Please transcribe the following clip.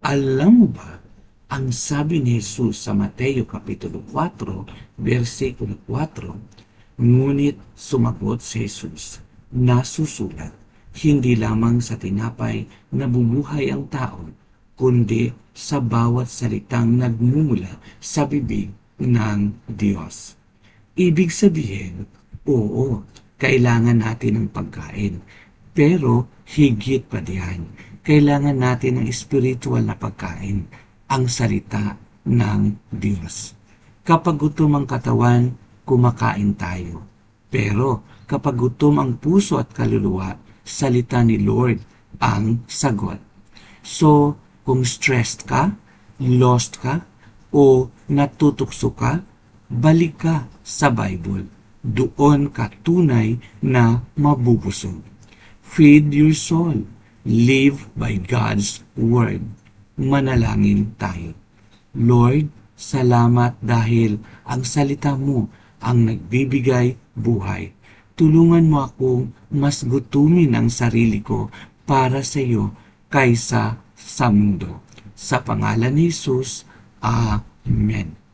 Alam mo ba, ang sabi ni Jesus sa Mateo Kapitulo 4, versikulo 4, ngunit sumagot si Jesus, nasusulat, hindi lamang sa tinapay nabubuhay ang tao, kundi sa bawat salitang nagmumula sa bibig ng Diyos. Ibig sabihin, oo, kailangan natin ng pagkain. Pero higit pa diyan, kailangan natin ng spiritual na pagkain, ang salita ng Diyos. Kapag gutom ang katawan, kumakain tayo. Pero kapag gutom ang puso at kaluluwa, salita ni Lord ang sagot. So, kung stressed ka, lost ka, o natutukso ka, balik ka sa Bible. Doon ka tunay na mabubusog. Feed your soul. Live by God's Word. Manalangin tayo. Lord, salamat dahil ang salita mo ang nagbibigay buhay. Tulungan mo akong mas gutumin ang sarili ko para sa iyo kaysa sa mundo. Sa pangalan ni Jesus, Amen.